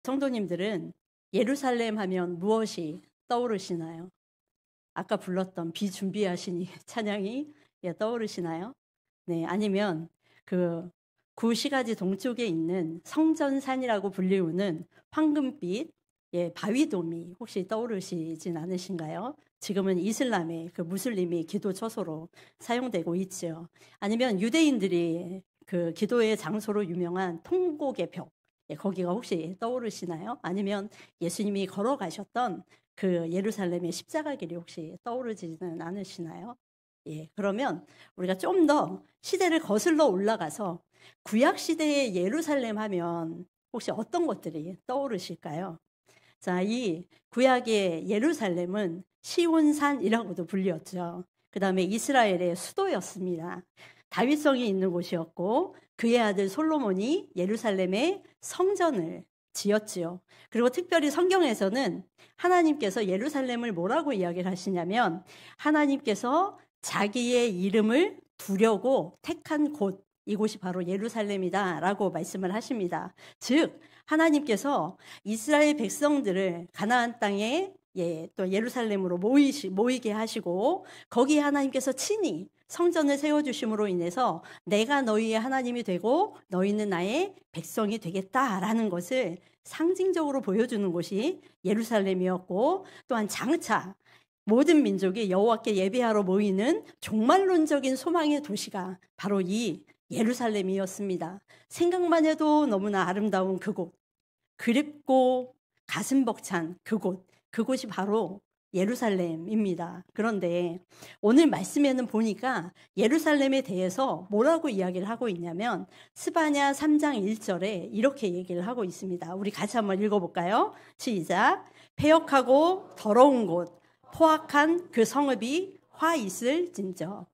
성도님들은 예루살렘 하면 무엇이 떠오르시나요? 아까 불렀던 비준비하시니 찬양이 떠오르시나요? 네, 아니면 그 구시가지 동쪽에 있는 성전산이라고 불리우는 황금빛 바위돔이 혹시 떠오르시진 않으신가요? 지금은 이슬람의 그 무슬림이 기도 처소로 사용되고 있죠. 아니면 유대인들이 그 기도의 장소로 유명한 통곡의 벽, 거기가 혹시 떠오르시나요? 아니면 예수님이 걸어가셨던 그 예루살렘의 십자가 길이 혹시 떠오르지는 않으시나요? 그러면 우리가 좀 더 시대를 거슬러 올라가서 구약 시대의 예루살렘 하면 혹시 어떤 것들이 떠오르실까요? 자, 이 구약의 예루살렘은 시온산이라고도 불렸죠. 그 다음에 이스라엘의 수도였습니다. 다윗성이 있는 곳이었고 그의 아들 솔로몬이 예루살렘에 성전을 지었지요. 그리고 특별히 성경에서는 하나님께서 예루살렘을 뭐라고 이야기를 하시냐면 하나님께서 자기의 이름을 두려고 택한 곳, 이곳이 바로 예루살렘이다라고 말씀을 하십니다. 즉 하나님께서 이스라엘 백성들을 가나안 땅에 또 예루살렘으로 모이게 하시고 거기에 하나님께서 친히 성전을 세워주심으로 인해서 내가 너희의 하나님이 되고 너희는 나의 백성이 되겠다라는 것을 상징적으로 보여주는 곳이 예루살렘이었고 또한 장차 모든 민족이 여호와께 예배하러 모이는 종말론적인 소망의 도시가 바로 이 예루살렘이었습니다. 생각만 해도 너무나 아름다운 그곳, 그립고 가슴 벅찬 그곳이 바로 예루살렘입니다. 그런데 오늘 말씀에는 보니까 예루살렘에 대해서 뭐라고 이야기를 하고 있냐면 스바냐 3장 1절에 이렇게 얘기를 하고 있습니다. 우리 같이 한번 읽어볼까요? 시작. 패역하고 더러운 곳, 포악한 그 성읍이 화 있을진저.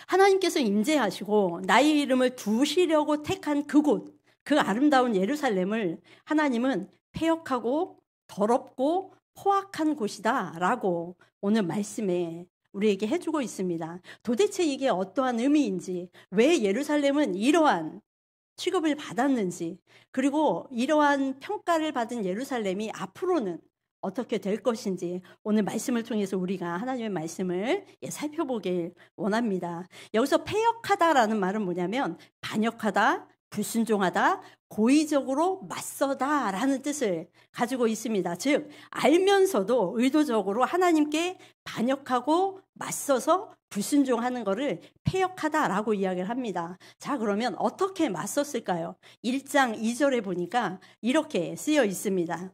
하나님께서 임재하시고 나의 이름을 두시려고 택한 그곳, 그 아름다운 예루살렘을 하나님은 패역하고 더럽고 포악한 곳이다 라고 오늘 말씀에 우리에게 해주고 있습니다. 도대체 이게 어떠한 의미인지, 왜 예루살렘은 이러한 취급을 받았는지, 그리고 이러한 평가를 받은 예루살렘이 앞으로는 어떻게 될 것인지 오늘 말씀을 통해서 우리가 하나님의 말씀을 살펴보길 원합니다. 여기서 패역하다라는 말은 뭐냐면 반역하다, 불순종하다, 고의적으로 맞서다라는 뜻을 가지고 있습니다. 즉 알면서도 의도적으로 하나님께 반역하고 맞서서 불순종하는 것을 패역하다라고 이야기를 합니다. 자, 그러면 어떻게 맞섰을까요? 1장 2절에 보니까 이렇게 쓰여 있습니다.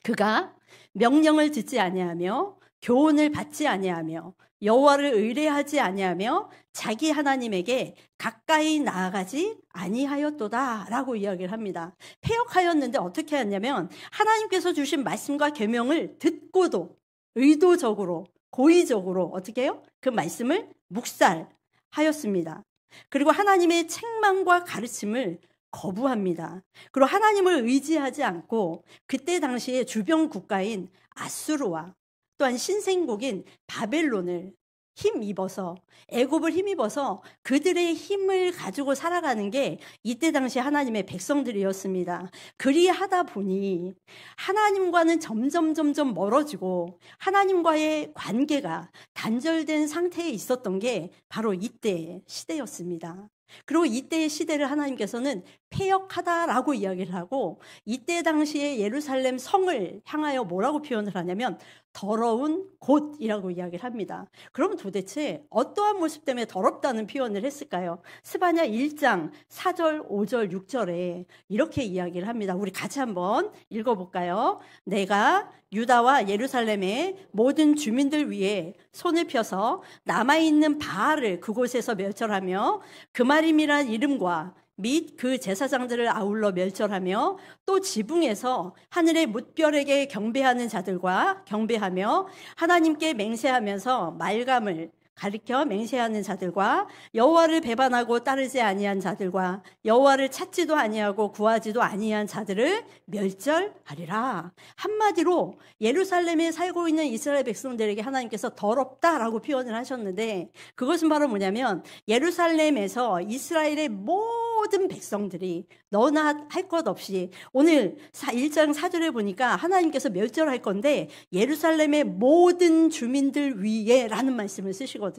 그가 명령을 듣지 아니하며 교훈을 받지 아니하며 여호와를 의뢰하지 아니하며 자기 하나님에게 가까이 나아가지 아니하였도다라고 이야기를 합니다. 패역하였는데 어떻게 했냐면 하나님께서 주신 말씀과 계명을 듣고도 의도적으로 고의적으로 어떻게 해요? 그 말씀을 묵살하였습니다. 그리고 하나님의 책망과 가르침을 거부합니다. 그리고 하나님을 의지하지 않고 그때 당시에 주변 국가인 아수르와 또한 신생국인 바벨론을 힘입어서 애굽을 힘입어서 그들의 힘을 가지고 살아가는 게 이때 당시 하나님의 백성들이었습니다. 그리하다 보니 하나님과는 점점 멀어지고 하나님과의 관계가 단절된 상태에 있었던 게 바로 이때의 시대였습니다. 그리고 이때의 시대를 하나님께서는 패역하다라고 이야기를 하고 이때 당시에 예루살렘 성을 향하여 뭐라고 표현을 하냐면 더러운 곳이라고 이야기를 합니다. 그럼 도대체 어떠한 모습 때문에 더럽다는 표현을 했을까요? 스바냐 1장 4절, 5절, 6절에 이렇게 이야기를 합니다. 우리 같이 한번 읽어볼까요? 내가 유다와 예루살렘의 모든 주민들 위에 손을 펴서 남아있는 바알을 그곳에서 멸절하며 그마림이란 이름과 및 그 제사장들을 아울러 멸절하며 또 지붕에서 하늘의 뭇별에게 경배하는 자들과 경배하며 하나님께 맹세하면서 말감을 가리켜 맹세하는 자들과 여호와를 배반하고 따르지 아니한 자들과 여호와를 찾지도 아니하고 구하지도 아니한 자들을 멸절하리라. 한마디로 예루살렘에 살고 있는 이스라엘 백성들에게 하나님께서 더럽다라고 표현을 하셨는데, 그것은 바로 뭐냐면 예루살렘에서 이스라엘의 모든 백성들이 너나 할 것 없이, 오늘 1장 4절에 보니까 하나님께서 멸절할 건데 예루살렘의 모든 주민들 위에 라는 말씀을 쓰시거든요.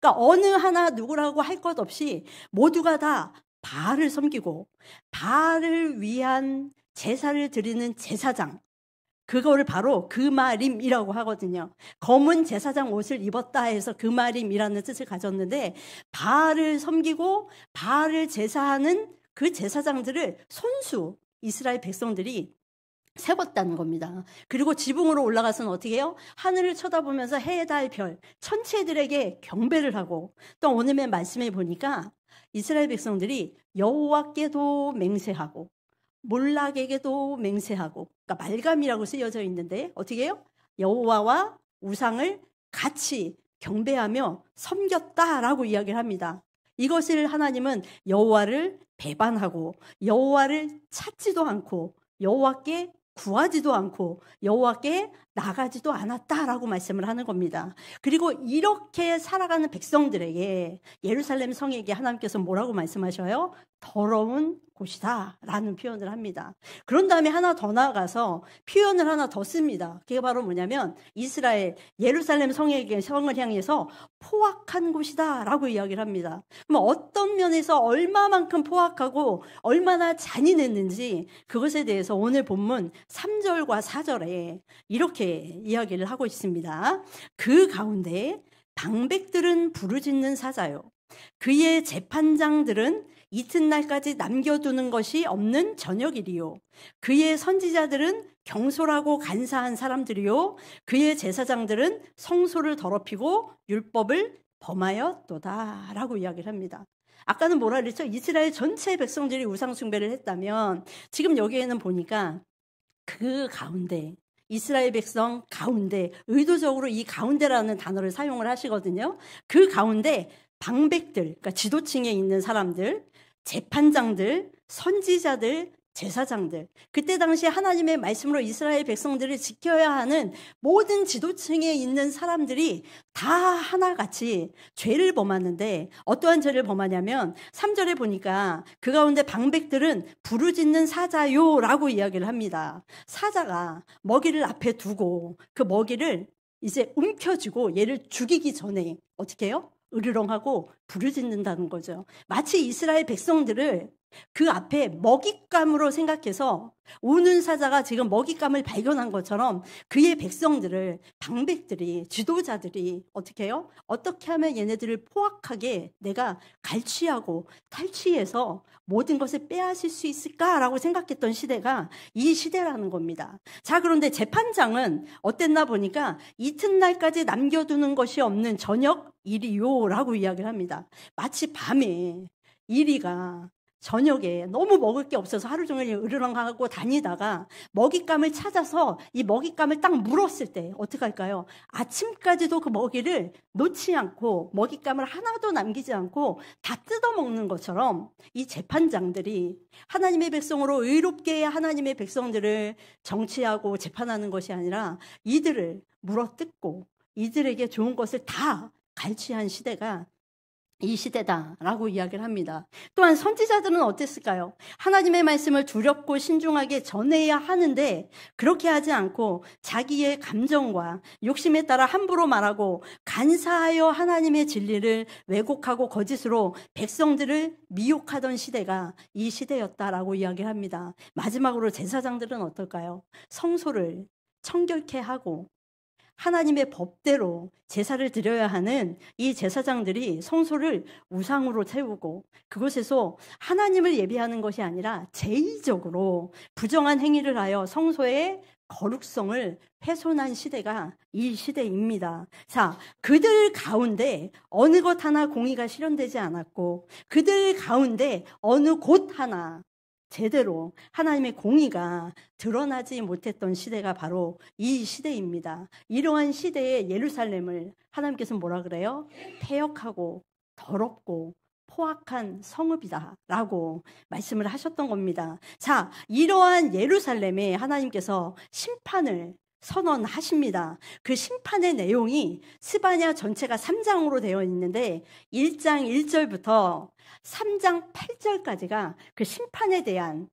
그러니까 어느 하나 누구라고 할 것 없이 모두가 다 바알을 섬기고 바알을 위한 제사를 드리는 제사장, 그거를 바로 그마림이라고 하거든요. 검은 제사장 옷을 입었다 해서 그마림이라는 뜻을 가졌는데, 바알을 섬기고 바알을 제사하는 그 제사장들을 손수 이스라엘 백성들이 세웠다는 겁니다. 그리고 지붕으로 올라가서는 어떻게 해요? 하늘을 쳐다보면서 해, 달, 별, 천체들에게 경배를 하고, 또 오늘의 말씀에 보니까 이스라엘 백성들이 여호와께도 맹세하고 몰락에게도 맹세하고, 그러니까 말감이라고 쓰여져 있는데 어떻게 해요? 여호와와 우상을 같이 경배하며 섬겼다라고 이야기를 합니다. 이것을 하나님은 여호와를 배반하고 여호와를 찾지도 않고 여호와께 구하지도 않고 여호와께 나가지도 않았다라고 말씀을 하는 겁니다. 그리고 이렇게 살아가는 백성들에게, 예루살렘 성에게 하나님께서 뭐라고 말씀하셔요? 더러운 곳이다 라는 표현을 합니다. 그런 다음에 하나 더 나아가서 표현을 하나 더 씁니다. 그게 바로 뭐냐면 이스라엘 예루살렘 성에게, 성을 향해서 포악한 곳이다 라고 이야기를 합니다. 그럼 어떤 면에서 얼마만큼 포악하고 얼마나 잔인했는지 그것에 대해서 오늘 본문 3절과 4절에 이렇게 이야기를 하고 있습니다. 그 가운데 방백들은 부르짖는 사자요, 그의 재판장들은 이튿날까지 남겨두는 것이 없는 저녁이리요, 그의 선지자들은 경솔하고 간사한 사람들이요, 그의 제사장들은 성소를 더럽히고 율법을 범하였도다 라고 이야기를 합니다. 아까는 뭐라 그랬죠? 이스라엘 전체 백성들이 우상 숭배를 했다면, 지금 여기에는 보니까 그 가운데, 이스라엘 백성 가운데, 의도적으로 이 가운데라는 단어를 사용을 하시거든요. 그 가운데 방백들, 그러니까 지도층에 있는 사람들, 재판장들, 선지자들, 제사장들, 그때 당시 하나님의 말씀으로 이스라엘 백성들을 지켜야 하는 모든 지도층에 있는 사람들이 다 하나같이 죄를 범하는데, 어떠한 죄를 범하냐면 3절에 보니까 그 가운데 방백들은 부르짖는 사자요라고 이야기를 합니다. 사자가 먹이를 앞에 두고 그 먹이를 이제 움켜쥐고 얘를 죽이기 전에 어떻게 해요? 으르렁하고 부르짖는다는 거죠. 마치 이스라엘 백성들을 그 앞에 먹잇감으로 생각해서 우는 사자가 지금 먹잇감을 발견한 것처럼 그의 백성들을, 방백들이, 지도자들이 어떻게 해요? 어떻게 하면 얘네들을 포악하게 내가 갈취하고 탈취해서 모든 것을 빼앗을 수 있을까라고 생각했던 시대가 이 시대라는 겁니다. 자, 그런데 재판장은 어땠나 보니까 이튿날까지 남겨두는 것이 없는 저녁 일이요라고 이야기를 합니다. 마치 밤에 이리가 저녁에 너무 먹을 게 없어서 하루 종일 으르렁하고 다니다가 먹잇감을 찾아서 이 먹잇감을 딱 물었을 때 어떻게 할까요? 아침까지도 그 먹이를 놓지 않고 먹잇감을 하나도 남기지 않고 다 뜯어먹는 것처럼 이 재판장들이 하나님의 백성으로 의롭게 하나님의 백성들을 정치하고 재판하는 것이 아니라 이들을 물어뜯고 이들에게 좋은 것을 다 갈취한 시대가 이 시대다라고 이야기를 합니다. 또한 선지자들은 어땠을까요? 하나님의 말씀을 두렵고 신중하게 전해야 하는데 그렇게 하지 않고 자기의 감정과 욕심에 따라 함부로 말하고 간사하여 하나님의 진리를 왜곡하고 거짓으로 백성들을 미혹하던 시대가 이 시대였다라고 이야기를 합니다. 마지막으로 제사장들은 어떨까요? 성소를 청결케 하고 하나님의 법대로 제사를 드려야 하는 이 제사장들이 성소를 우상으로 채우고 그곳에서 하나님을 예배하는 것이 아니라 제의적으로 부정한 행위를 하여 성소의 거룩성을 훼손한 시대가 이 시대입니다. 자, 그들 가운데 어느 것 하나 공의가 실현되지 않았고 그들 가운데 어느 곳 하나 제대로 하나님의 공의가 드러나지 못했던 시대가 바로 이 시대입니다. 이러한 시대의 예루살렘을 하나님께서 뭐라 그래요? 패역하고 더럽고 포악한 성읍이다 라고 말씀을 하셨던 겁니다. 자, 이러한 예루살렘에 하나님께서 심판을 선언하십니다. 그 심판의 내용이 스바냐 전체가 3장으로 되어 있는데 1장 1절부터 3장 8절까지가 그 심판에 대한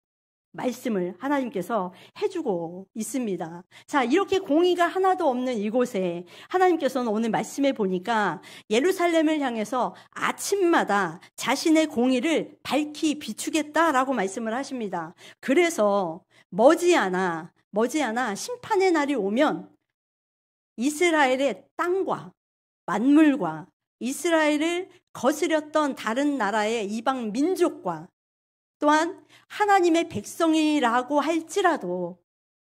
말씀을 하나님께서 해주고 있습니다. 자, 이렇게 공의가 하나도 없는 이곳에 하나님께서는 오늘 말씀해 보니까 예루살렘을 향해서 아침마다 자신의 공의를 밝히 비추겠다라고 말씀을 하십니다. 그래서 머지않아 심판의 날이 오면 이스라엘의 땅과 만물과 이스라엘을 거스렸던 다른 나라의 이방 민족과 또한 하나님의 백성이라고 할지라도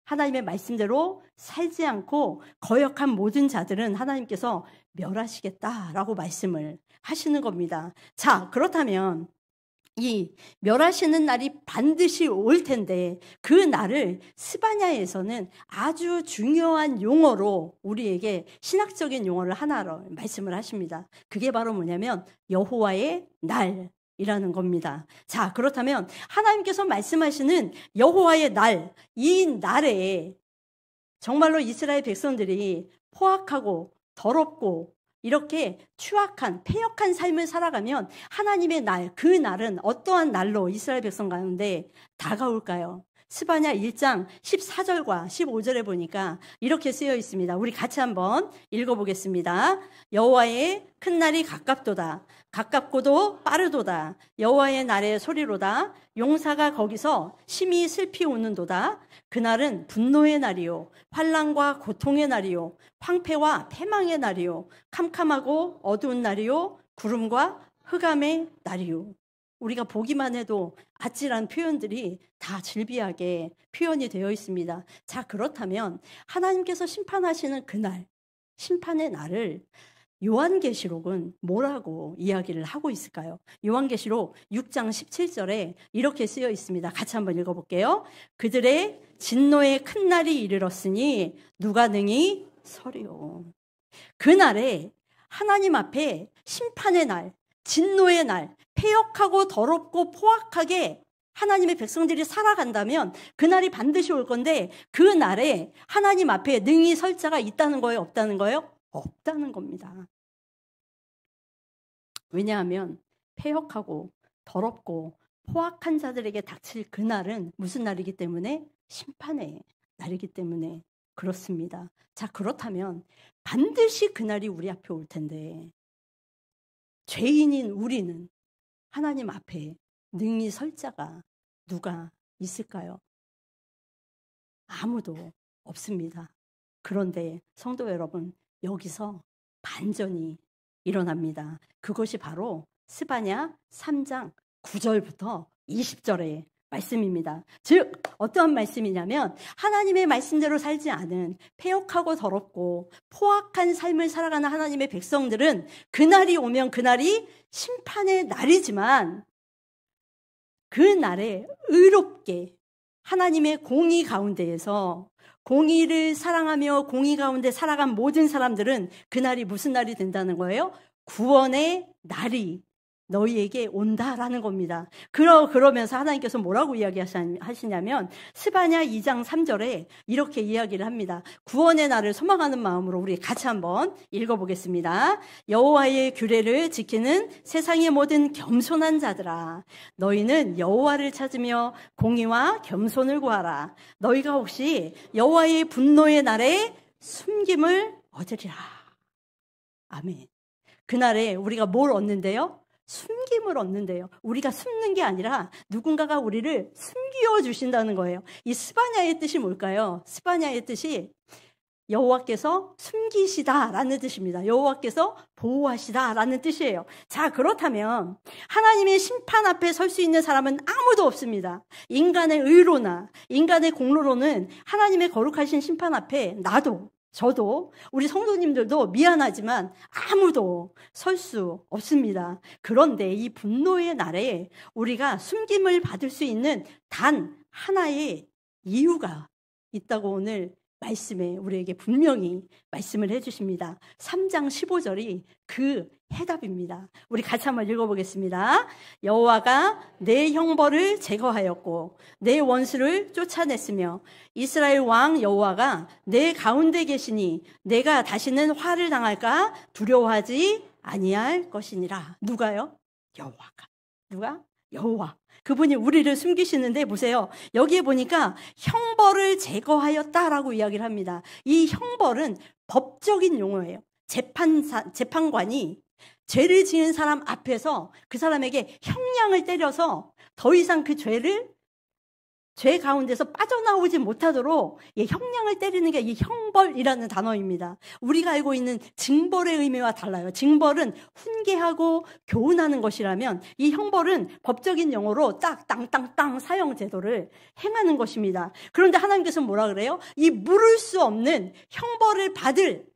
하나님의 말씀대로 살지 않고 거역한 모든 자들은 하나님께서 멸하시겠다라고 말씀을 하시는 겁니다. 자, 그렇다면 이 멸하시는 날이 반드시 올 텐데 그 날을 스바냐에서는 아주 중요한 용어로 우리에게 신학적인 용어를 하나로 말씀을 하십니다. 그게 바로 뭐냐면 여호와의 날이라는 겁니다. 자, 그렇다면 하나님께서 말씀하시는 여호와의 날, 이 날에 정말로 이스라엘 백성들이 포악하고 더럽고 이렇게 추악한 패역한 삶을 살아가면 하나님의 날, 그 날은 어떠한 날로 이스라엘 백성 가운데 다가올까요? 스바냐 1장 14절과 15절에 보니까 이렇게 쓰여 있습니다. 우리 같이 한번 읽어보겠습니다. 여호와의 큰 날이 가깝도다. 가깝고도 빠르도다. 여호와의 날의 소리로다. 용사가 거기서 심히 슬피 우는도다. 그날은 분노의 날이요 환난과 고통의 날이요 황폐와 패망의 날이요 캄캄하고 어두운 날이요 구름과 흑암의 날이요. 우리가 보기만 해도 아찔한 표현들이 다 질비하게 표현이 되어 있습니다. 자, 그렇다면 하나님께서 심판하시는 그날, 심판의 날을 요한계시록은 뭐라고 이야기를 하고 있을까요? 요한계시록 6장 17절에 이렇게 쓰여 있습니다. 같이 한번 읽어볼게요. 그들의 진노의 큰 날이 이르렀으니 누가 능히 서리요. 그날에 하나님 앞에 심판의 날, 진노의 날, 패역하고 더럽고 포악하게 하나님의 백성들이 살아간다면 그날이 반드시 올 건데 그 날에 하나님 앞에 능히 설 자가 있다는 거예요? 없다는 거예요? 없다는 겁니다. 왜냐하면 패역하고 더럽고 포악한 자들에게 닥칠 그날은 무슨 날이기 때문에? 심판의 날이기 때문에 그렇습니다. 자, 그렇다면 반드시 그날이 우리 앞에 올 텐데 죄인인 우리는 하나님 앞에 능히 설 자가 누가 있을까요? 아무도 없습니다. 그런데 성도 여러분, 여기서 반전이 일어납니다. 그것이 바로 스바냐 3장 9절부터 20절의 말씀입니다. 즉 어떠한 말씀이냐면 하나님의 말씀대로 살지 않은 패역하고 더럽고 포악한 삶을 살아가는 하나님의 백성들은 그날이 오면 그날이 심판의 날이지만 그 날에 의롭게 하나님의 공의 가운데에서 공의를 사랑하며 공의 가운데 살아간 모든 사람들은 그날이 무슨 날이 된다는 거예요? 구원의 날이 너희에게 온다라는 겁니다. 그러면서 하나님께서 뭐라고 이야기하시냐면 스바냐 2장 3절에 이렇게 이야기를 합니다. 구원의 날을 소망하는 마음으로 우리 같이 한번 읽어보겠습니다. 여호와의 규례를 지키는 세상의 모든 겸손한 자들아, 너희는 여호와를 찾으며 공의와 겸손을 구하라. 너희가 혹시 여호와의 분노의 날에 숨김을 얻으리라. 아멘. 그날에 우리가 뭘 얻는데요? 숨김을 얻는데요. 우리가 숨는 게 아니라 누군가가 우리를 숨겨 주신다는 거예요. 이 스바냐의 뜻이 뭘까요? 스바냐의 뜻이 여호와께서 숨기시다라는 뜻입니다. 여호와께서 보호하시다라는 뜻이에요. 자, 그렇다면 하나님의 심판 앞에 설 수 있는 사람은 아무도 없습니다. 인간의 의로나 인간의 공로로는 하나님의 거룩하신 심판 앞에 나도 저도 우리 성도님들도 미안하지만 아무도 설 수 없습니다. 그런데 이 분노의 날에 우리가 숨김을 받을 수 있는 단 하나의 이유가 있다고 오늘 말씀에 우리에게 분명히 말씀을 해주십니다. 3장 15절이 그 해답입니다. 우리 같이 한번 읽어보겠습니다. 여호와가 내 형벌을 제거하였고 내 원수를 쫓아냈으며 이스라엘 왕 여호와가 내 가운데 계시니 내가 다시는 화를 당할까 두려워하지 아니할 것이니라. 누가요? 여호와가. 누가? 여호와. 그분이 우리를 숨기시는데 보세요. 여기에 보니까 형벌을 제거하였다라고 이야기를 합니다. 이 형벌은 법적인 용어예요. 재판관이 죄를 지은 사람 앞에서 그 사람에게 형량을 때려서 더 이상 그 죄 가운데서 빠져나오지 못하도록 형량을 때리는 게 이 형벌이라는 단어입니다. 우리가 알고 있는 징벌의 의미와 달라요. 징벌은 훈계하고 교훈하는 것이라면 이 형벌은 법적인 용어로 딱 땅땅땅 사형 제도를 행하는 것입니다. 그런데 하나님께서는 뭐라 그래요? 이 물을 수 없는 형벌을 받을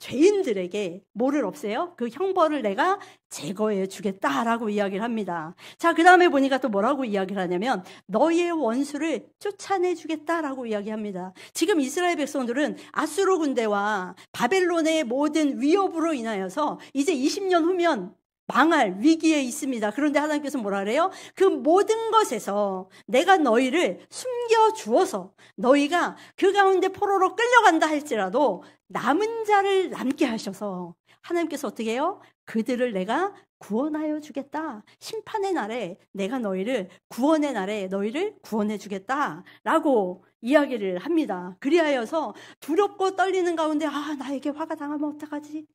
죄인들에게 뭐를 없애요? 그 형벌을 내가 제거해 주겠다라고 이야기를 합니다. 자, 그 다음에 보니까 또 뭐라고 이야기를 하냐면 너희의 원수를 쫓아내 주겠다라고 이야기합니다. 지금 이스라엘 백성들은 아수르 군대와 바벨론의 모든 위협으로 인하여서 이제 20년 후면 망할 위기에 있습니다. 그런데 하나님께서 뭐라 그래요? 그 모든 것에서 내가 너희를 숨겨주어서 너희가 그 가운데 포로로 끌려간다 할지라도 남은 자를 남게 하셔서 하나님께서 어떻게 해요? 그들을 내가 구원하여 주겠다. 심판의 날에 내가 너희를 구원의 날에 너희를 구원해 주겠다라고 이야기를 합니다. 그리하여서 두렵고 떨리는 가운데 나에게 화가 당하면 어떡하지?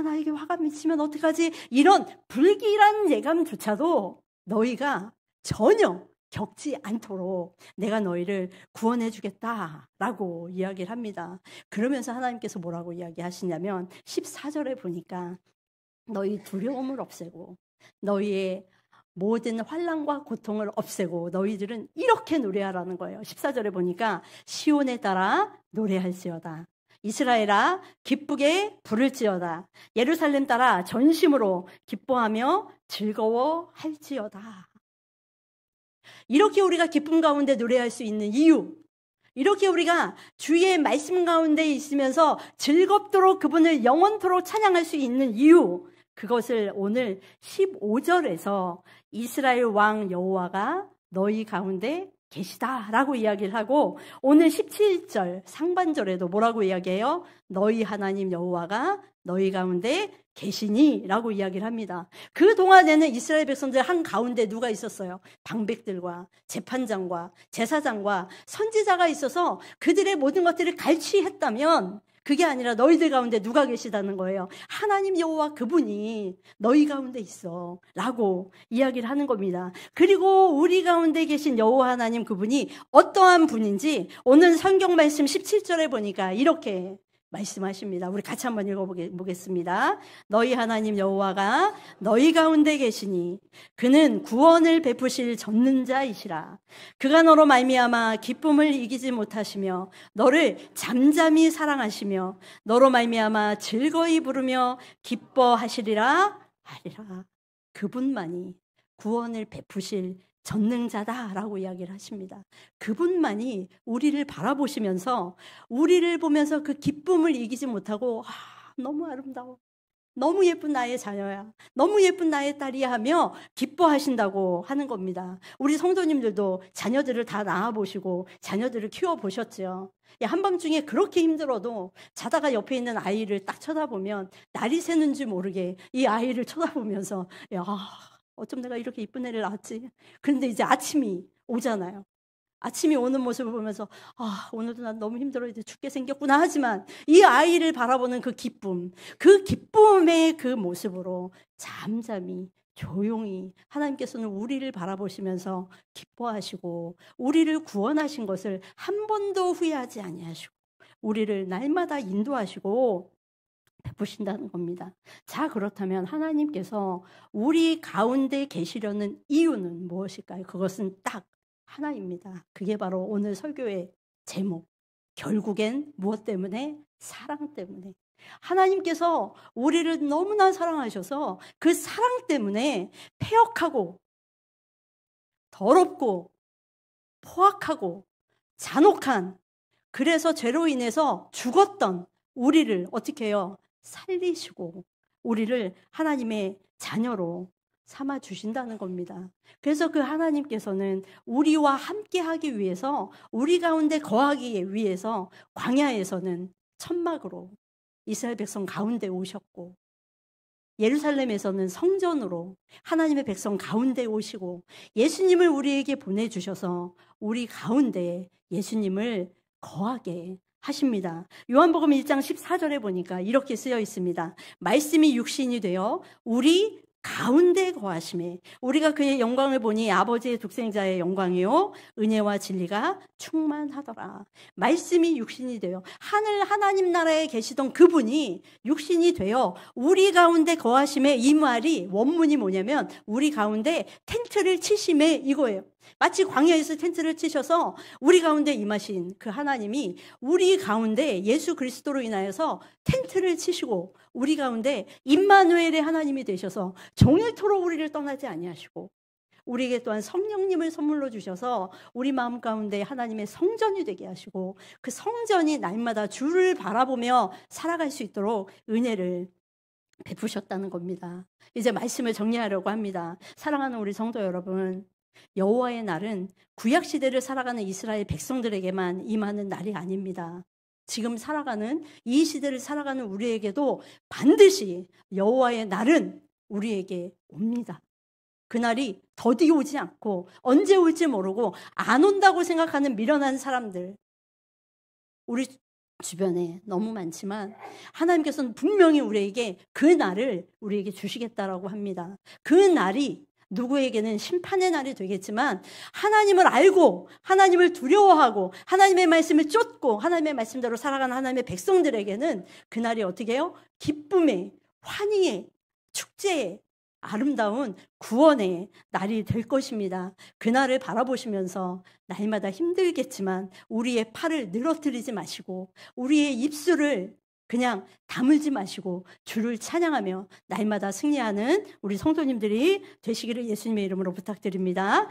나에게 화가 미치면 어떡하지? 이런 불길한 예감조차도 너희가 전혀 겪지 않도록 내가 너희를 구원해 주겠다라고 이야기를 합니다. 그러면서 하나님께서 뭐라고 이야기하시냐면 14절에 보니까 너희 두려움을 없애고 너희의 모든 환난과 고통을 없애고 너희들은 이렇게 노래하라는 거예요. 14절에 보니까 시온에 따라 노래할지어다. 이스라엘아 기쁘게 부를지어다. 예루살렘 따라 전심으로 기뻐하며 즐거워할지어다. 이렇게 우리가 기쁨 가운데 노래할 수 있는 이유, 이렇게 우리가 주의 말씀 가운데 있으면서 즐겁도록 그분을 영원토록 찬양할 수 있는 이유, 그것을 오늘 15절에서 이스라엘 왕 여호와가 너희 가운데 계시다라고 이야기를 하고 오늘 17절 상반절에도 뭐라고 이야기해요? 너희 하나님 여호와가 너희 가운데 계시니라고 이야기를 합니다. 그 동안에는 이스라엘 백성들 한 가운데 누가 있었어요? 방백들과 재판장과 제사장과 선지자가 있어서 그들의 모든 것들을 갈취했다면 그게 아니라 너희들 가운데 누가 계시다는 거예요. 하나님 여호와 그분이 너희 가운데 있어 라고 이야기를 하는 겁니다. 그리고 우리 가운데 계신 여호와 하나님 그분이 어떠한 분인지 오늘 성경 말씀 17절에 보니까 이렇게 말씀하십니다. 우리 같이 한번 읽어보겠습니다. 너희 하나님 여호와가 너희 가운데 계시니 그는 구원을 베푸실 전능자이시라. 그가 너로 말미암아 기쁨을 이기지 못하시며 너를 잠잠히 사랑하시며 너로 말미암아 즐거이 부르며 기뻐하시리라 하리라. 그분만이 구원을 베푸실 전능자다라고 이야기를 하십니다. 그분만이 우리를 바라보시면서 우리를 보면서 그 기쁨을 이기지 못하고 너무 아름다워. 너무 예쁜 나의 자녀야. 너무 예쁜 나의 딸이야 하며 기뻐하신다고 하는 겁니다. 우리 성도님들도 자녀들을 다 낳아보시고 자녀들을 키워보셨죠. 한밤중에 그렇게 힘들어도 자다가 옆에 있는 아이를 딱 쳐다보면 날이 새는지 모르게 이 아이를 쳐다보면서 어쩜 내가 이렇게 이쁜 애를 낳았지? 그런데 이제 아침이 오잖아요. 아침이 오는 모습을 보면서 오늘도 난 너무 힘들어 이제 죽게 생겼구나 하지만 이 아이를 바라보는 그 기쁨, 그 기쁨의 그 모습으로 잠잠히 조용히 하나님께서는 우리를 바라보시면서 기뻐하시고 우리를 구원하신 것을 한 번도 후회하지 아니하시고 우리를 날마다 인도하시고 베푸신다는 겁니다. 자, 그렇다면 하나님께서 우리 가운데 계시려는 이유는 무엇일까요? 그것은 딱 하나입니다. 그게 바로 오늘 설교의 제목. 결국엔 무엇 때문에? 사랑 때문에. 하나님께서 우리를 너무나 사랑하셔서 그 사랑 때문에 패역하고 더럽고 포악하고 잔혹한, 그래서 죄로 인해서 죽었던 우리를 어떻게 해요? 살리시고 우리를 하나님의 자녀로 삼아 주신다는 겁니다. 그래서 그 하나님께서는 우리와 함께 하기 위해서, 우리 가운데 거하기 위해서 광야에서는 천막으로 이스라엘 백성 가운데 오셨고, 예루살렘에서는 성전으로 하나님의 백성 가운데 오시고, 예수님을 우리에게 보내주셔서 우리 가운데 예수님을 거하게 하십니다. 요한복음 1장 14절에 보니까 이렇게 쓰여 있습니다. 말씀이 육신이 되어 우리 가운데 거하심에, 우리가 그의 영광을 보니 아버지의 독생자의 영광이요 은혜와 진리가 충만하더라. 말씀이 육신이 되어, 하늘 하나님 나라에 계시던 그분이 육신이 되어 우리 가운데 거하심에, 이 말이 원문이 뭐냐면 우리 가운데 텐트를 치심에 이거예요. 마치 광야에서 텐트를 치셔서 우리 가운데 임하신 그 하나님이 우리 가운데 예수 그리스도로 인하여서 텐트를 치시고 우리 가운데 임마누엘의 하나님이 되셔서 종일토록 우리를 떠나지 아니하시고, 우리에게 또한 성령님을 선물로 주셔서 우리 마음 가운데 하나님의 성전이 되게 하시고, 그 성전이 날마다 주를 바라보며 살아갈 수 있도록 은혜를 베푸셨다는 겁니다. 이제 말씀을 정리하려고 합니다. 사랑하는 우리 성도 여러분, 여호와의 날은 구약 시대를 살아가는 이스라엘 백성들에게만 임하는 날이 아닙니다. 지금 살아가는 이 시대를 살아가는 우리에게도 반드시 여호와의 날은 우리에게 옵니다. 그날이 더디 오지 않고 언제 올지 모르고 안 온다고 생각하는 미련한 사람들 우리 주변에 너무 많지만, 하나님께서는 분명히 우리에게 그 날을 우리에게 주시겠다라고 합니다. 그 날이 누구에게는 심판의 날이 되겠지만, 하나님을 알고 하나님을 두려워하고 하나님의 말씀을 쫓고 하나님의 말씀대로 살아가는 하나님의 백성들에게는 그날이 어떻게 해요? 기쁨의, 환희의, 축제의, 아름다운 구원의 날이 될 것입니다. 그날을 바라보시면서 날마다 힘들겠지만 우리의 팔을 늘어뜨리지 마시고 우리의 입술을 그냥 다물지 마시고 주를 찬양하며 날마다 승리하는 우리 성도님들이 되시기를 예수님의 이름으로 부탁드립니다.